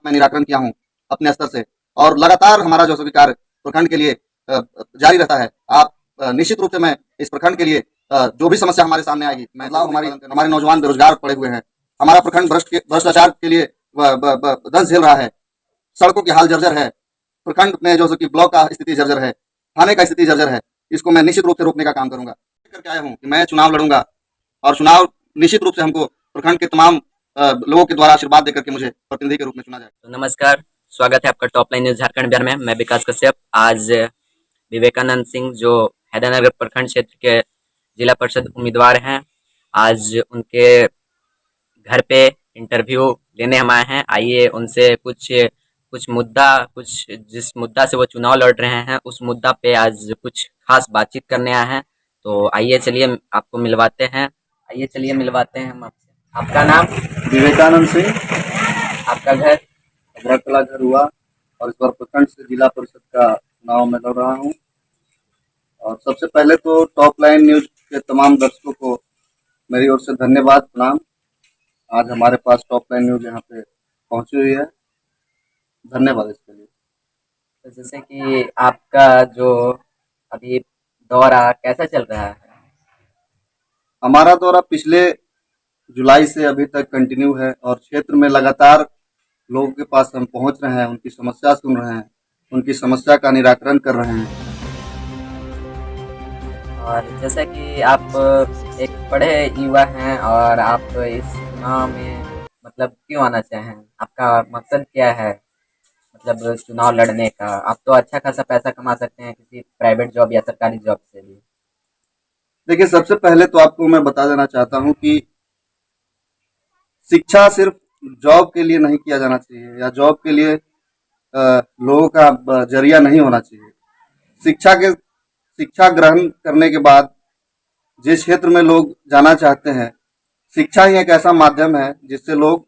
मैं निराकरण किया हूँ अपने स्तर से, और लगातार हमारा जो सभी कार्य प्रखंड के लिए जारी रहता है। आप निश्चित रूप से मैं इस प्रखंड के लिए जो भी समस्या हमारे सामने आएगी, महिलाओं हमारे नौजवान बेरोजगार पड़े हुए हैं, हमारा प्रखंड भ्रष्टाचार के लिए दंश झेल रहा है, सड़कों की हाल जर्जर है, प्रखंड में जो कि ब्लॉक का स्थिति जर्जर है, थाने का स्थिति जर्जर है, इसको मैं निश्चित रूप से रोकने का काम करूंगा। करके आया हूँ कि मैं चुनाव लड़ूंगा और चुनाव निश्चित रूप से हमको प्रखंड के तमाम लोगों के द्वारा आशीर्वाद देकर के मुझे प्रतिनिधि के रूप में चुना जाए। तो नमस्कार, स्वागत है आपका top line news Jharkhand Bihar में। मैं विकास कश्यप। आज विवेकानंद सिंह जो हैदरानगर प्रखंड क्षेत्र के जिला परिषद उम्मीदवार हैं, आज उनके घर पे इंटरव्यू लेने हम आए हैं। आइए उनसे कुछ जिस मुद्दा से वो चुनाव लड़ रहे हैं उस मुद्दा पे आज कुछ खास बातचीत करने आए हैं। तो आइए चलिए आपको मिलवाते हैं हम आपसे। आपका नाम? विवेकानंद सिंह, आपका घर? अभराकला घर हुआ, और इस बार प्रखंड से जिला परिषद का चुनाव में लड़ रहा हूँ। और सबसे पहले तो टॉप लाइन न्यूज के तमाम दर्शकों को मेरी ओर से धन्यवाद, प्रणाम। आज हमारे पास टॉप लाइन न्यूज यहाँ पे पहुंची हुई है, धन्यवाद इसके लिए। तो जैसे कि आपका जो अभी दौरा कैसा चल रहा है? हमारा दौरा पिछले जुलाई से अभी तक कंटिन्यू है, और क्षेत्र में लगातार लोगों के पास हम पहुंच रहे हैं, उनकी समस्या सुन रहे हैं, उनकी समस्या का निराकरण कर रहे हैं। और जैसा कि आप एक पढ़े युवा हैं और आप इस चुनाव में मतलब क्यों आना चाहें? आपका मकसद क्या है मतलब चुनाव लड़ने का? आप तो अच्छा खासा पैसा कमा सकते हैं किसी प्राइवेट जॉब या सरकारी जॉब से भी। देखिए, सबसे पहले तो आपको मैं बता देना चाहता हूं कि शिक्षा सिर्फ जॉब के लिए नहीं किया जाना चाहिए, या जॉब के लिए लोगों का जरिया नहीं होना चाहिए। शिक्षा ग्रहण करने के बाद जिस क्षेत्र में लोग जाना चाहते हैं, शिक्षा ही एक ऐसा माध्यम है जिससे लोग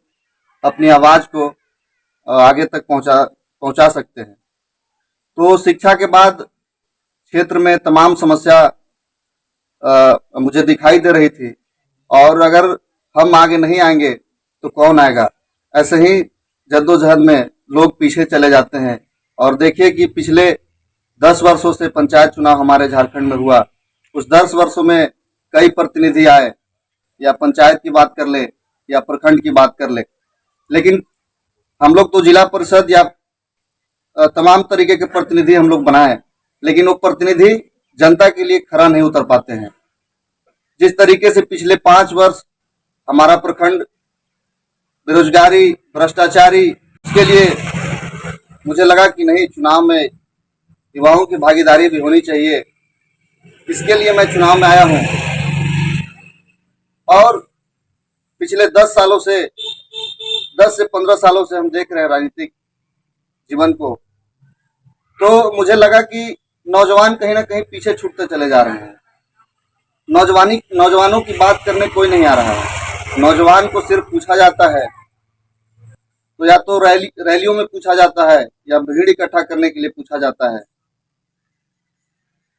अपनी आवाज को आगे तक पहुंचा सकते हैं। तो शिक्षा के बाद क्षेत्र में तमाम समस्या मुझे दिखाई दे रही थी, और अगर हम आगे नहीं आएंगे तो कौन आएगा। ऐसे ही जद्दोजहद में लोग पीछे चले जाते हैं। और देखिए कि पिछले 10 वर्षों से पंचायत चुनाव हमारे झारखंड में हुआ, उस 10 वर्षों में कई प्रतिनिधि आए, या पंचायत की बात कर ले या प्रखंड की बात कर ले, लेकिन हम लोग तो जिला परिषद या तमाम तरीके के प्रतिनिधि हम लोग बनाए, लेकिन वो प्रतिनिधि जनता के लिए खरा नहीं उतर पाते हैं। जिस तरीके से पिछले 5 वर्ष हमारा प्रखंड बेरोजगारी, भ्रष्टाचारी, इसके लिए मुझे लगा कि नहीं, चुनाव में युवाओं की भागीदारी भी होनी चाहिए। इसके लिए मैं चुनाव में आया हूं। और पिछले 10 से 15 सालों से हम देख रहे हैं राजनीतिक जीवन को, तो मुझे लगा कि नौजवान कहीं ना कहीं पीछे छूटते चले जा रहे हैं। नौजवानों की बात करने कोई नहीं आ रहा है। नौजवान को सिर्फ पूछा जाता है तो या तो रैलियों में पूछा जाता है, या भीड़ इकट्ठा करने के लिए पूछा जाता है।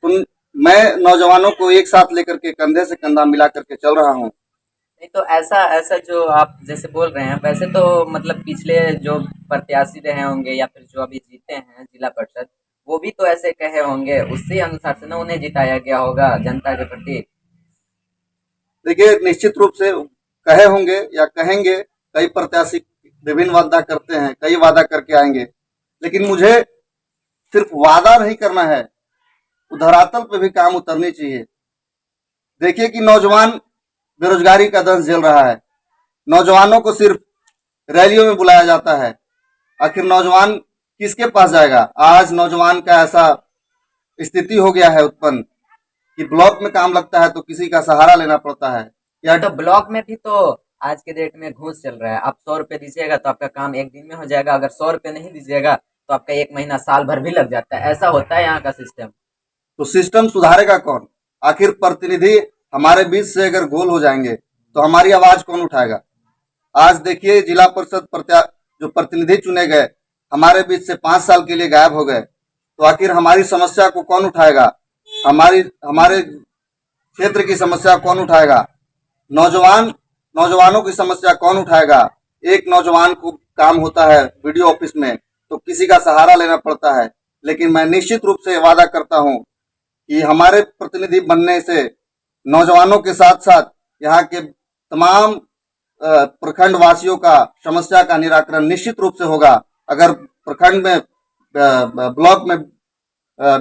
तो मैं नौजवानों को एक साथ लेकर के कंधे से कंधा मिला करके चल रहा हूँ। नहीं तो ऐसा जो आप जैसे बोल रहे हैं, वैसे तो मतलब पिछले जो प्रत्याशी रहे होंगे या फिर जो अभी जीते हैं जिला परिषद, वो भी तो ऐसे कहे होंगे, उसी अनुसार से ना उन्हें जिताया गया होगा जनता के प्रति। देखिए, निश्चित रूप से कहे होंगे या कहेंगे, कई प्रत्याशी विभिन्न वादा करते हैं, कई वादा करके आएंगे, लेकिन मुझे सिर्फ वादा नहीं करना है, धरातल पे भी काम उतरनी चाहिए। देखिए कि नौजवान बेरोजगारी का दंश झेल रहा है, नौजवानों को सिर्फ रैलियों में बुलाया जाता है। आखिर नौजवान किसके पास जाएगा? आज नौजवान का ऐसा स्थिति हो गया है उत्पन्न कि ब्लॉक में काम लगता है तो किसी का सहारा लेना पड़ता है। या तो ब्लॉक में भी तो आज के डेट में घूस चल रहा है। आप 100 रुपए दीजिएगा तो आपका काम एक दिन में हो जाएगा, अगर 100 रुपए नहीं दीजिएगा तो आपका 1 महीना साल भर भी लग जाता है। ऐसा होता है यहाँ का सिस्टम। तो सिस्टम सुधारेगा कौन? आखिर प्रतिनिधि हमारे बीच से अगर गोल हो जाएंगे तो हमारी आवाज कौन उठाएगा? आज देखिए, जिला परिषद जो प्रतिनिधि चुने गए हमारे बीच से 5 साल के लिए गायब हो गए, तो आखिर हमारी समस्या को कौन उठाएगा? हमारे क्षेत्र की समस्या कौन उठाएगा? नौजवानों की समस्या कौन उठाएगा? एक नौजवान को काम होता है वीडियो ऑफिस में तो किसी का सहारा लेना पड़ता है, लेकिन मैं निश्चित रूप से वादा करता हूं कि हमारे प्रतिनिधि बनने से नौजवानों के साथ साथ यहाँ के तमाम प्रखंड वासियों का समस्या का निराकरण निश्चित रूप से होगा। अगर प्रखंड में ब्लॉक में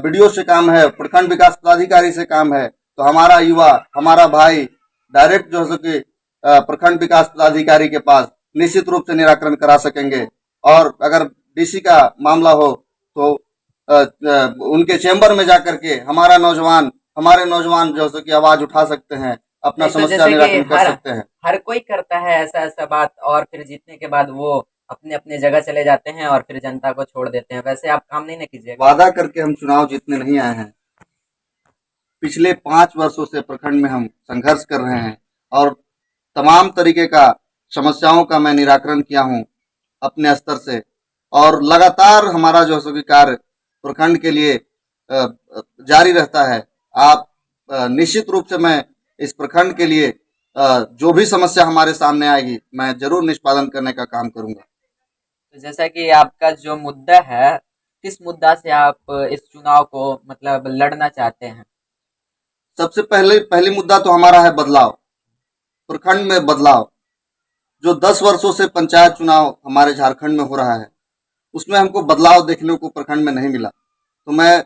बीडीओ से काम है, प्रखंड विकास पदाधिकारी से काम है, तो हमारा युवा, हमारा भाई डायरेक्ट जो है कि प्रखंड विकास पदाधिकारी के पास निश्चित रूप से निराकरण करा सकेंगे। और अगर डीसी का मामला हो तो उनके चैम्बर में जाकर के हमारे नौजवान जो है कि आवाज उठा सकते हैं, अपना नहीं, तो समस्या जैसे कि निराकरण कर हर सकते हैं। हर कोई करता है ऐसा ऐसा बात, और फिर जीतने के बाद वो अपने अपने जगह चले जाते हैं और फिर जनता को छोड़ देते हैं। वैसे आप काम नहीं ना कीजिएगा। वादा करके हम चुनाव जीतने नहीं आए हैं। पिछले 5 वर्षों से प्रखंड में हम संघर्ष कर रहे हैं और तमाम तरीके का समस्याओं का मैं निराकरण किया हूं अपने स्तर से, और लगातार हमारा जो है कि कार्य प्रखंड के लिए जारी रहता है। आप निश्चित रूप से मैं इस प्रखंड के लिए जो भी समस्या हमारे सामने आएगी मैं जरूर निष्पादन करने का काम करूंगा। तो जैसा कि आपका जो मुद्दा है, किस मुद्दा से आप इस चुनाव को मतलब लड़ना चाहते हैं? सबसे पहली मुद्दा तो हमारा है बदलाव, प्रखंड में बदलाव। जो 10 वर्षों से पंचायत चुनाव हमारे झारखंड में हो रहा है उसमें हमको बदलाव देखने को प्रखंड में नहीं मिला, तो मैं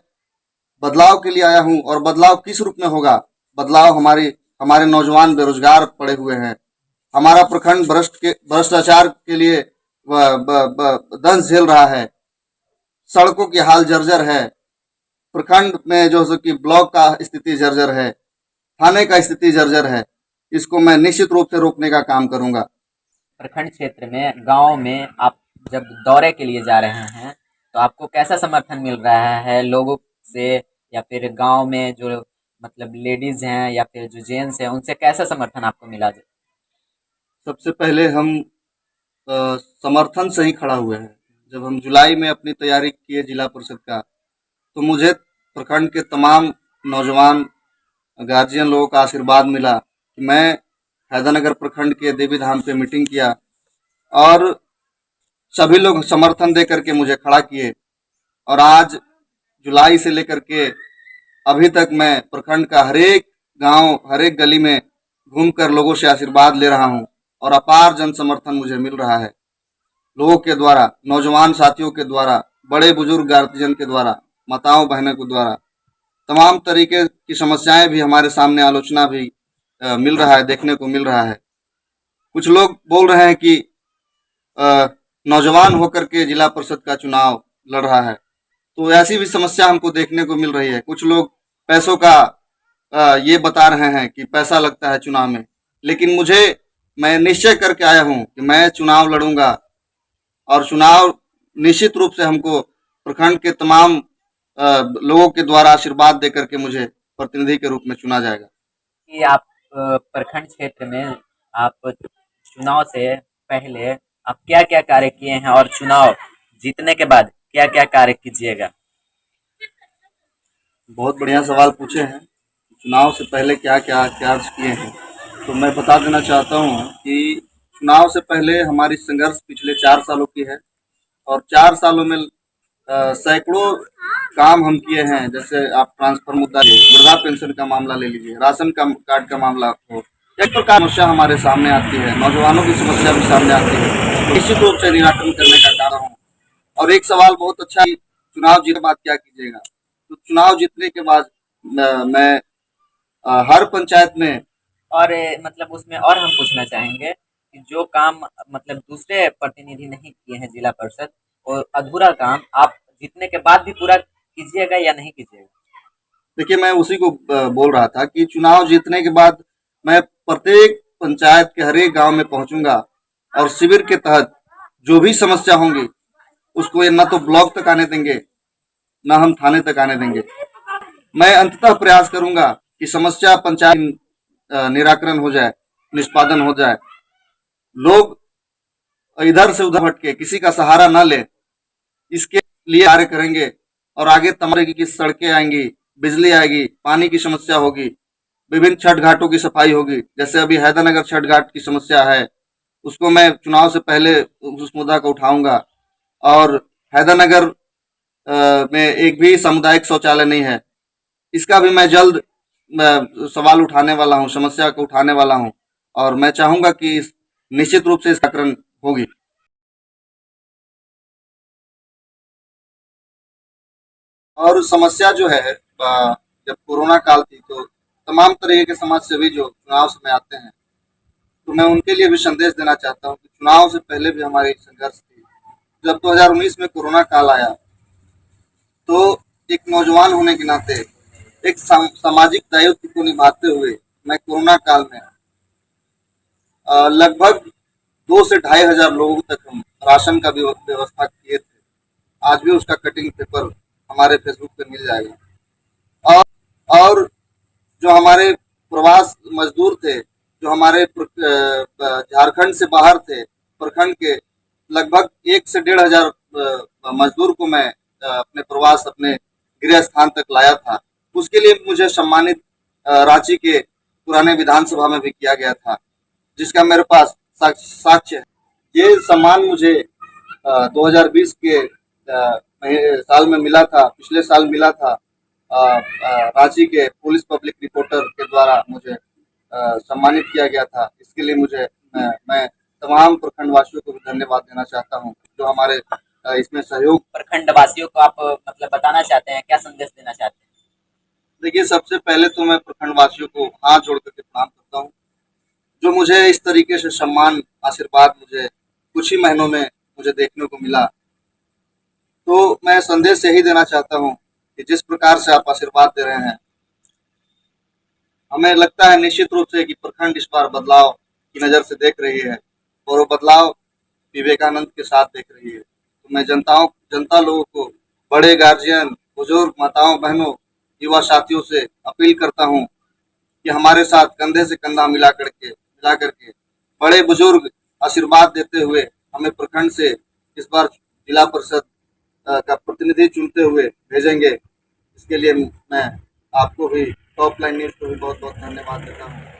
बदलाव के लिए आया हूं। और बदलाव किस रूप में होगा? बदलाव हमारे नौजवान बेरोजगार पड़े हुए हैं, हमारा प्रखंड भ्रष्टाचार के लिए दंश झेल रहा है, सड़कों की हाल जर्जर है, प्रखंड में जो है कि ब्लॉक का स्थिति जर्जर है, थाने का स्थिति जर्जर है। इसको मैं निश्चित रूप से रोकने का काम करूंगा। प्रखंड क्षेत्र में, गांव में आप जब दौरे के लिए जा रहे हैं तो आपको कैसा समर्थन मिल रहा है लोगों से, या फिर गांव में जो मतलब लेडीज हैं या फिर जो जेंट्स हैं उनसे कैसा समर्थन आपको मिला? सबसे पहले हम समर्थन से ही खड़ा हुए हैं। जब हम जुलाई में अपनी तैयारी किए जिला परिषद का, तो मुझे प्रखंड के तमाम नौजवान गार्जियन लोगों का आशीर्वाद मिला कि मैं हैदरनगर प्रखंड के देवी धाम पे मीटिंग किया और सभी लोग समर्थन दे करके मुझे खड़ा किए। और आज जुलाई से लेकर के अभी तक मैं प्रखंड का हर एक गांव, हर एक गली में घूमकर लोगों से आशीर्वाद ले रहा हूं और अपार जन समर्थन मुझे मिल रहा है लोगों के द्वारा, नौजवान साथियों के द्वारा, बड़े बुजुर्ग गार्जियन के द्वारा, माताओं बहनों के द्वारा। तमाम तरीके की समस्याएं भी हमारे सामने, आलोचना भी मिल रहा है, देखने को मिल रहा है। कुछ लोग बोल रहे हैं कि नौजवान होकर के जिला परिषद का चुनाव लड़ रहा है, तो ऐसी भी समस्या हमको देखने को मिल रही है। कुछ लोग पैसों का ये बता रहे हैं कि पैसा लगता है चुनाव में, लेकिन मैं निश्चय करके आया हूं कि मैं चुनाव लड़ूंगा और चुनाव निश्चित रूप से हमको प्रखंड के तमाम लोगों के द्वारा आशीर्वाद देकर के मुझे प्रतिनिधि के रूप में चुना जाएगा। कि आप प्रखंड क्षेत्र में आप चुनाव से पहले आप क्या क्या कार्य किए हैं और चुनाव जीतने के बाद क्या क्या कार्य कीजिएगा? बहुत बढ़िया सवाल पूछे हैं। चुनाव से पहले क्या क्या कार्य किए हैं, तो मैं बता देना चाहता हूं कि चुनाव से पहले हमारी संघर्ष पिछले 4 सालों की है और 4 सालों में सैकड़ों काम हम किए हैं। जैसे आप ट्रांसफर मुद्दा, वृद्धा पेंशन का मामला ले लीजिए, राशन का कार्ड का मामला हो, एक प्रकार समस्या हमारे सामने आती है, नौजवानों की समस्या भी सामने आती है, तो निश्चित रूप से निराकरण करने का काम हूँ। और एक सवाल बहुत अच्छा, चुनाव जीतने के बाद क्या कीजिएगा? तो चुनाव जीतने के बाद मैं हर पंचायत में, और मतलब उसमें और हम पूछना चाहेंगे कि जो काम मतलब दूसरे प्रतिनिधि नहीं किए हैं जिला परिषद, और अधूरा काम आप जीतने के बाद भी पूरा कीजिएगा या नहीं कीजिएगा? देखिए मैं उसी को बोल रहा था कि चुनाव जीतने के बाद मैं प्रत्येक पंचायत के हर एक गांव में पहुंचूंगा और शिविर के तहत जो भी समस्या होंगी उसको न तो ब्लॉक तक आने देंगे, न हम थाने तक आने देंगे। मैं अंततः प्रयास करूंगा कि समस्या पंचायत निराकरण हो जाए, निष्पादन हो जाए, लोग इधर से उधर भटके किसी का सहारा न ले, इसके लिए कार्य करेंगे। और आगे तमाम की सड़कें आएंगी, बिजली आएगी, पानी की समस्या होगी, विभिन्न छठ घाटों की सफाई होगी। जैसे अभी हैदरनगर छठ घाट की समस्या है, उसको मैं चुनाव से पहले उस मुद्दा को उठाऊंगा। और हैदरनगर में एक भी सामुदायिक शौचालय नहीं है, इसका भी मैं जल्द सवाल उठाने वाला हूं, समस्या को उठाने वाला हूं। और मैं चाहूंगा कि निश्चित रूप से इसका निराकरण होगी। और समस्या जो है, जब कोरोना काल थी तो तमाम तरह के समाज सेवी जो चुनाव समय आते हैं, तो मैं उनके लिए भी संदेश देना चाहता हूँ कि चुनाव से पहले भी हमारी संघर्ष थी। जब 2019 में कोरोना काल आया, तो एक नौजवान होने के नाते एक सामाजिक दायित्व को निभाते हुए मैं कोरोना काल में लगभग 2 से 2,500 लोगों तक हम राशन का भी व्यवस्था किए थे। आज भी उसका कटिंग पेपर हमारे फेसबुक पे मिल जाएगा। और जो हमारे प्रवास मजदूर थे, जो हमारे झारखंड से बाहर थे, प्रखंड के लगभग 1 से 1,500 मजदूर को मैं अपने प्रवास, अपने गृह स्थान तक लाया था। उसके लिए मुझे सम्मानित रांची के पुराने विधानसभा में भी किया गया था, जिसका मेरे पास साक्ष्य है। ये सम्मान मुझे 2020 के साल में मिला था, पिछले साल मिला था। रांची के पुलिस पब्लिक रिपोर्टर के द्वारा मुझे सम्मानित किया गया था। इसके लिए मैं तमाम प्रखंड वासियों को भी धन्यवाद देना चाहता हूं, जो हमारे इसमें सहयोग। प्रखंड वासियों को आप मतलब बताना चाहते हैं, क्या संदेश देना चाहते हैं? देखिए, सबसे पहले तो मैं प्रखंड वासियों को हाथ जोड़ करके प्रणाम करता हूं, जो मुझे इस तरीके से सम्मान, आशीर्वाद मुझे कुछ ही महीनों में मुझे देखने को मिला। तो मैं संदेश यही देना चाहता हूं कि जिस प्रकार से आप आशीर्वाद दे रहे हैं, हमें लगता है निश्चित रूप से कि प्रखंड इस बार बदलाव की नज़र से देख रही है, और वो बदलाव विवेकानंद के साथ देख रही है। तो मैं जनता लोगों को, बड़े गार्जियन, बुजुर्ग, माताओं, बहनों, युवा साथियों से अपील करता हूं कि हमारे साथ कंधे से कंधा मिला करके बड़े बुजुर्ग आशीर्वाद देते हुए हमें प्रखंड से इस बार जिला परिषद का प्रतिनिधि चुनते हुए भेजेंगे। इसके लिए मैं आपको भी, टॉप लाइन न्यूज़ को भी बहुत बहुत धन्यवाद देता हूँ।